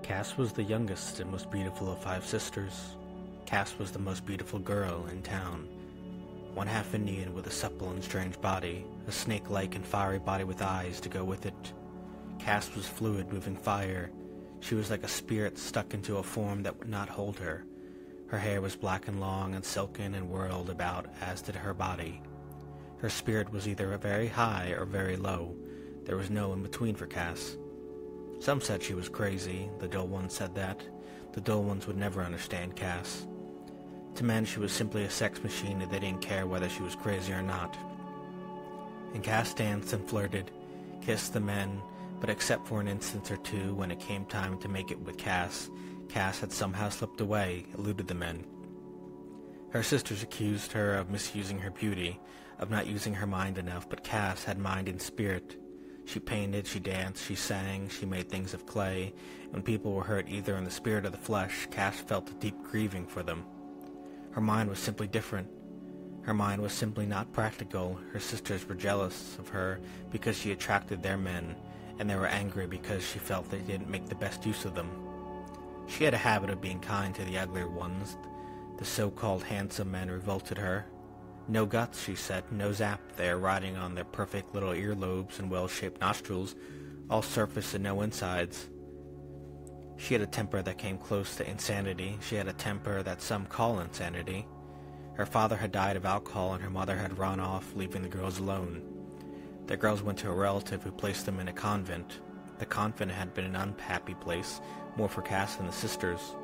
Cass was the youngest and most beautiful of 5 sisters. Cass was the most beautiful girl in town. One half Indian with a supple and strange body, a snake-like and fiery body with eyes to go with it. Cass was fluid, moving fire. She was like a spirit stuck into a form that would not hold her. Her hair was black and long and silken and whirled about, as did her body. Her spirit was either very high or very low. There was no in-between for Cass. Some said she was crazy. The dull ones said that. The dull ones would never understand Cass. To men, she was simply a sex machine, and they didn't care whether she was crazy or not. And Cass danced and flirted, kissed the men, but except for an instance or two when it came time to make it with Cass, Cass had somehow slipped away, eluded the men. Her sisters accused her of misusing her beauty, of not using her mind enough, but Cass had mind and spirit. She painted, she danced, she sang, she made things of clay. When people were hurt either in the spirit or the flesh, Cass felt a deep grieving for them. Her mind was simply different. Her mind was simply not practical. Her sisters were jealous of her because she attracted their men, and they were angry because she felt they didn't make the best use of them. She had a habit of being kind to the uglier ones. The so-called handsome men revolted her. No guts, she said, no zap there, riding on their perfect little earlobes and well-shaped nostrils, all surface and no insides. She had a temper that came close to insanity. She had a temper that some call insanity. Her father had died of alcohol and her mother had run off, leaving the girls alone. The girls went to a relative who placed them in a convent. The convent had been an unhappy place, more for Cass than the sisters.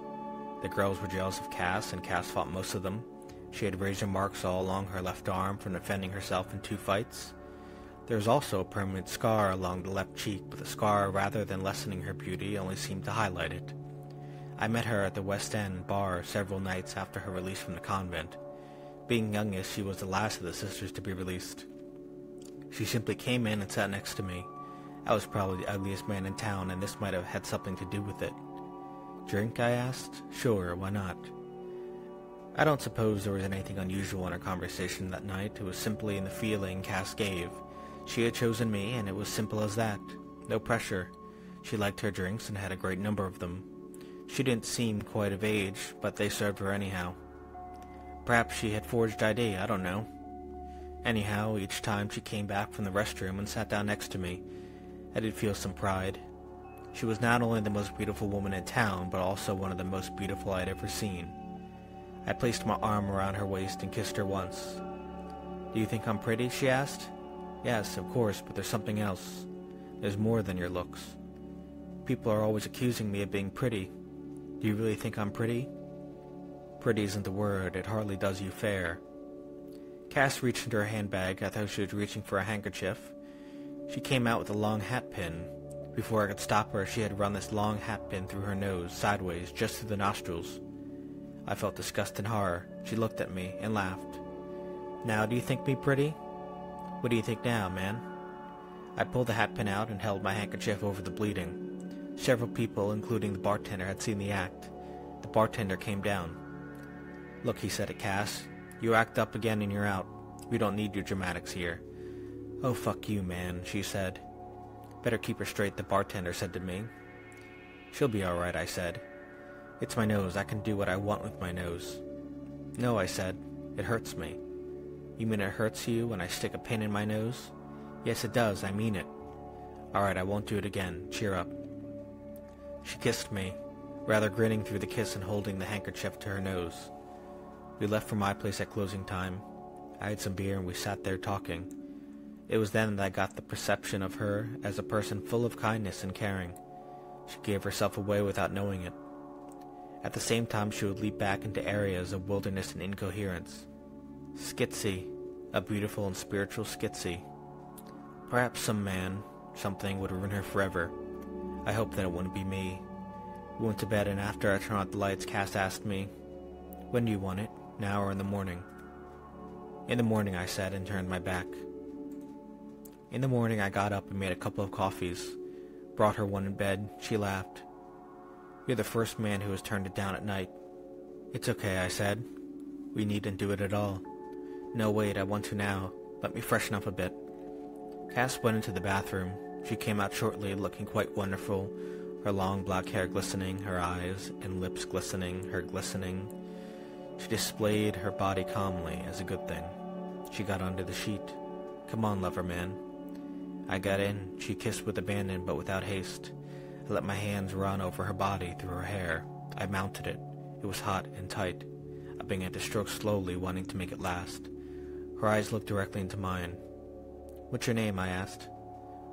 The girls were jealous of Cass, and Cass fought most of them. She had razor marks all along her left arm from defending herself in 2 fights. There was also a permanent scar along the left cheek, but the scar, rather than lessening her beauty, only seemed to highlight it. I met her at the West End bar several nights after her release from the convent. Being youngest, she was the last of the sisters to be released. She simply came in and sat next to me. I was probably the ugliest man in town, and this might have had something to do with it. Drink, I asked. Sure, why not? I don't suppose there was anything unusual in our conversation that night. It was simply in the feeling Cass gave. She had chosen me, and it was simple as that. No pressure. She liked her drinks and had a great number of them. She didn't seem quite of age, but they served her anyhow. Perhaps she had forged ID, I don't know. Anyhow, each time she came back from the restroom and sat down next to me, I did feel some pride. She was not only the most beautiful woman in town, but also one of the most beautiful I had ever seen. I placed my arm around her waist and kissed her once. "Do you think I'm pretty?" she asked. "Yes, of course, but there's something else. There's more than your looks. People are always accusing me of being pretty. Do you really think I'm pretty?" "Pretty isn't the word. It hardly does you fair." Cass reached into her handbag. I thought she was reaching for a handkerchief. She came out with a long hat pin. Before I could stop her, she had run this long hat pin through her nose, sideways, just through the nostrils. I felt disgust and horror. She looked at me and laughed. "Now do you think me pretty?" "What do you think now, man?" I pulled the hat pin out and held my handkerchief over the bleeding. Several people, including the bartender, had seen the act. The bartender came down. "Look," he said to Cass, "you act up again and you're out. We don't need your dramatics here." "Oh, fuck you, man," she said. "Better keep her straight," the bartender said to me. "She'll be all right," I said. "It's my nose. I can do what I want with my nose." "No," I said. "It hurts me." "You mean it hurts you when I stick a pin in my nose?" "Yes, it does. I mean it." "All right, I won't do it again. Cheer up." She kissed me, rather grinning through the kiss and holding the handkerchief to her nose. We left for my place at closing time. I had some beer and we sat there talking. It was then that I got the perception of her as a person full of kindness and caring. She gave herself away without knowing it. At the same time, she would leap back into areas of wilderness and incoherence. Skitsy, a beautiful and spiritual skitsy. Perhaps some man, something would ruin her forever. I hoped that it wouldn't be me. We went to bed, and after I turned out the lights, Cass asked me, "When do you want it, now or in the morning?" "In the morning," I said, and turned my back. In the morning, I got up and made a couple of coffees, brought her one in bed. She laughed. "You're the first man who has turned it down at night." "It's okay," I said. "We needn't do it at all." "No, wait, I want to now. Let me freshen up a bit." Cass went into the bathroom. She came out shortly, looking quite wonderful, her long black hair glistening, her eyes and lips glistening, her glistening. She displayed her body calmly as a good thing. She got under the sheet. "Come on, lover man." I got in. She kissed with abandon but without haste. I let my hands run over her body, through her hair. I mounted it. It was hot and tight. I began to stroke slowly, wanting to make it last. Her eyes looked directly into mine. "What's your name?" I asked.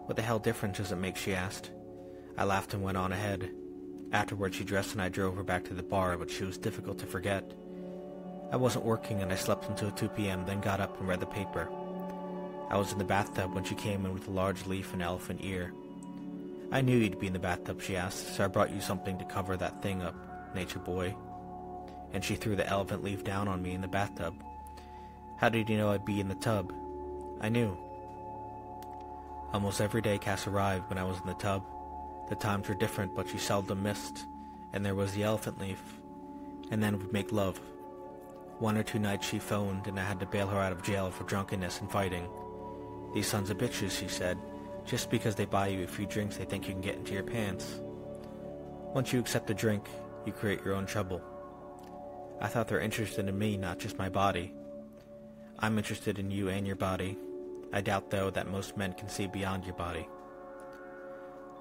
"What the hell difference does it make?" she asked. I laughed and went on ahead. Afterward she dressed and I drove her back to the bar, but she was difficult to forget. I wasn't working and I slept until 2 p.m., then got up and read the paper. I was in the bathtub when she came in with a large leaf and elephant ear. "I knew you'd be in the bathtub," she asked, "so I brought you something to cover that thing up, nature boy." And she threw the elephant leaf down on me in the bathtub. "How did you know I'd be in the tub?" "I knew." Almost every day Cass arrived when I was in the tub. The times were different, but she seldom missed, and there was the elephant leaf, and then would make love. 1 or 2 nights she phoned, and I had to bail her out of jail for drunkenness and fighting. "These sons of bitches," she said, "just because they buy you a few drinks they think you can get into your pants. Once you accept a drink, you create your own trouble." I thought they're interested in me, not just my body. I'm interested in you and your body. I doubt, though, that most men can see beyond your body.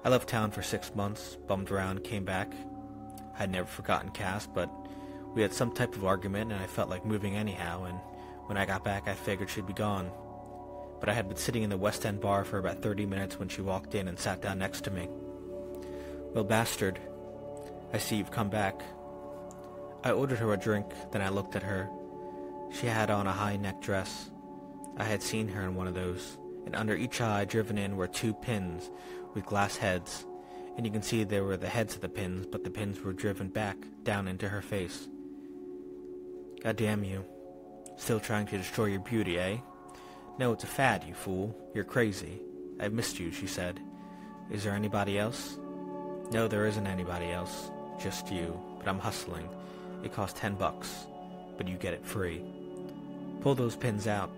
I left town for 6 months, bummed around, came back. I had never forgotten Cass, but we had some type of argument and I felt like moving anyhow, and when I got back I figured she'd be gone. But I had been sitting in the West End bar for about 30 minutes when she walked in and sat down next to me. "Well, bastard, I see you've come back." I ordered her a drink, then I looked at her. She had on a high-neck dress. I had seen her in one of those, and under each eye driven in were 2 pins with glass heads, and you can see they were the heads of the pins, but the pins were driven back, down into her face. "God damn you. Still trying to destroy your beauty, eh? No, it's a fad, you fool. You're crazy. I've missed you," she said. "Is there anybody else?" "No, there isn't anybody else. Just you. But I'm hustling. It costs $10, but you get it free. Pull those pins out.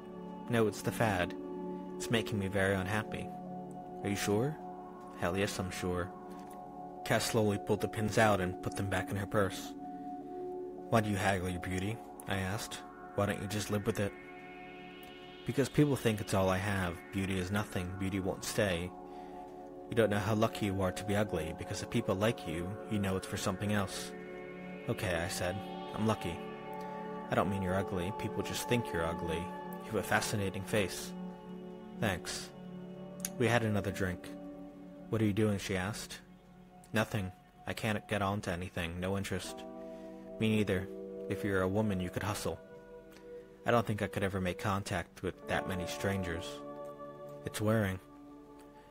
No, it's the fad. It's making me very unhappy." "Are you sure?" "Hell yes, I'm sure." Cass slowly pulled the pins out and put them back in her purse. "Why do you haggle your beauty?" I asked. "Why don't you just live with it?" "Because people think it's all I have. Beauty is nothing. Beauty won't stay. You don't know how lucky you are to be ugly, because if people like you, you know it's for something else." "Okay," I said. "I'm lucky." "I don't mean you're ugly. People just think you're ugly. You have a fascinating face." "Thanks." We had another drink. "What are you doing?" she asked. "Nothing. I can't get on to anything. No interest." "Me neither. If you're a woman, you could hustle." "I don't think I could ever make contact with that many strangers." "It's wearing."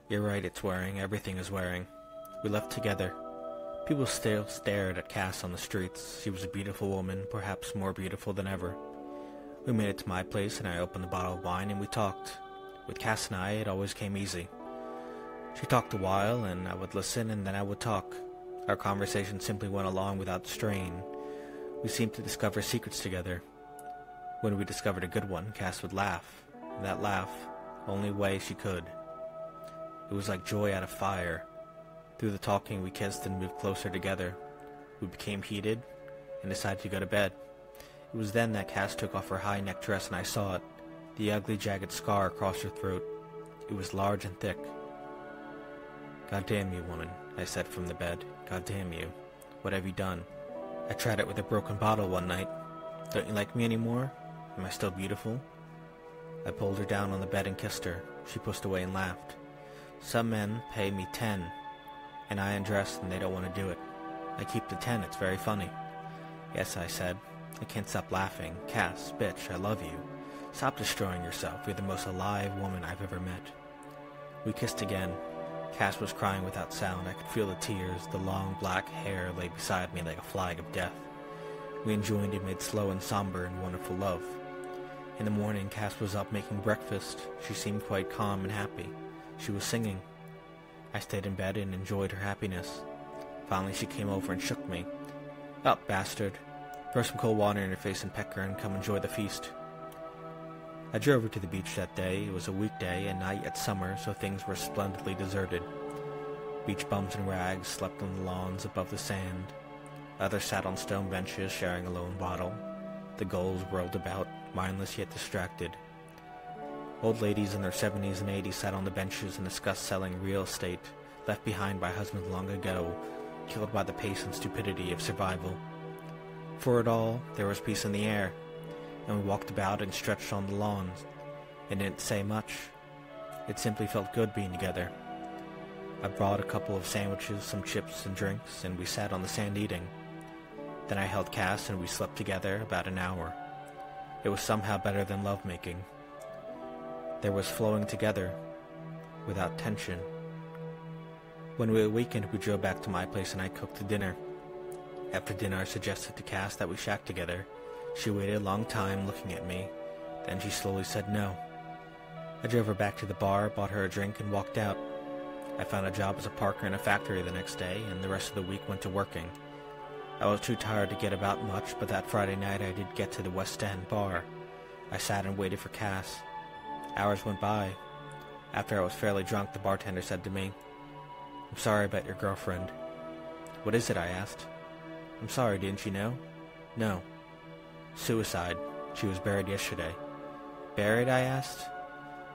"You're right, it's wearing. Everything is wearing." We left together. People still stared at Cass on the streets. She was a beautiful woman, perhaps more beautiful than ever. We made it to my place, and I opened a bottle of wine, and we talked. With Cass and I, it always came easy. She talked a while, and I would listen, and then I would talk. Our conversation simply went along without strain. We seemed to discover secrets together. When we discovered a good one, Cass would laugh, and that laugh, only way she could. It was like joy out of fire. Through the talking, we kissed and moved closer together. We became heated and decided to go to bed. It was then that Cass took off her high-neck dress and I saw it, the ugly, jagged scar across her throat. It was large and thick. "God damn you, woman," I said from the bed. "God damn you. What have you done?" "I tried it with a broken bottle one night. Don't you like me anymore? Am I still beautiful?" I pulled her down on the bed and kissed her. She pushed away and laughed. "Some men pay me 10, and I undress and they don't want to do it. I keep the 10, it's very funny." "Yes," I said. I can't stop laughing. "Cass, bitch, I love you. Stop destroying yourself. You're the most alive woman I've ever met." We kissed again. Cass was crying without sound. I could feel the tears. The long black hair lay beside me like a flag of death. We enjoyed amid slow and somber and wonderful love. In the morning, Cass was up making breakfast. She seemed quite calm and happy. She was singing. I stayed in bed and enjoyed her happiness. Finally, she came over and shook me. "Up, bastard. Throw some cold water in her face and peck her and come enjoy the feast." I drove her to the beach that day. It was a weekday and not yet summer, so things were splendidly deserted. Beach bums in rags slept on the lawns above the sand. Others sat on stone benches sharing a lone bottle. The gulls whirled about, mindless yet distracted. Old ladies in their 70s and 80s sat on the benches and discussed selling real estate, left behind by husbands long ago, killed by the pace and stupidity of survival. For it all, there was peace in the air, and we walked about and stretched on the lawns. It didn't say much. It simply felt good being together. I brought a couple of sandwiches, some chips and drinks, and we sat on the sand eating. Then I held Cass and we slept together about an hour. It was somehow better than lovemaking. There was flowing together, without tension. When we awakened, we drove back to my place and I cooked the dinner. After dinner, I suggested to Cass that we shack together. She waited a long time looking at me. Then she slowly said no. I drove her back to the bar, bought her a drink, and walked out. I found a job as a parker in a factory the next day, and the rest of the week went to working. I was too tired to get about much, but that Friday night I did get to the West End bar. I sat and waited for Cass. Hours went by. After I was fairly drunk, the bartender said to me, "I'm sorry about your girlfriend." "What is it?" I asked. "I'm sorry, didn't you know?" "No." "Suicide. She was buried yesterday." "Buried?" I asked.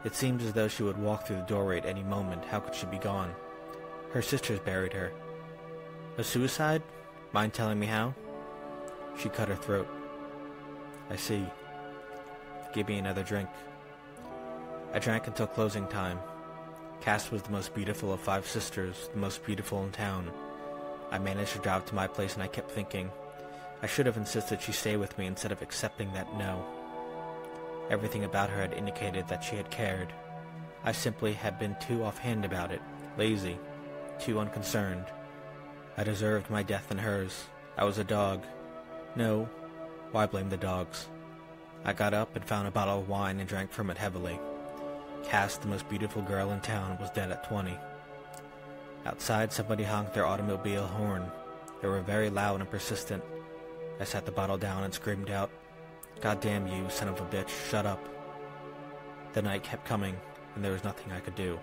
"It seems as though she would walk through the doorway at any moment. How could she be gone?" "Her sisters buried her." "A suicide? Mind telling me how?" "She cut her throat." "I see." "Give me another drink." I drank until closing time. Cass was the most beautiful of 5 sisters, the most beautiful in town. I managed to drive to my place and I kept thinking, I should have insisted she stay with me instead of accepting that no. Everything about her had indicated that she had cared. I simply had been too offhand about it, lazy, too unconcerned. I deserved my death and hers. I was a dog. No, why blame the dogs? I got up and found a bottle of wine and drank from it heavily. Cass, the most beautiful girl in town, was dead at 20. Outside, somebody honked their automobile horn. They were very loud and persistent. I set the bottle down and screamed out, "God damn you, son of a bitch, shut up." The night kept coming, and there was nothing I could do.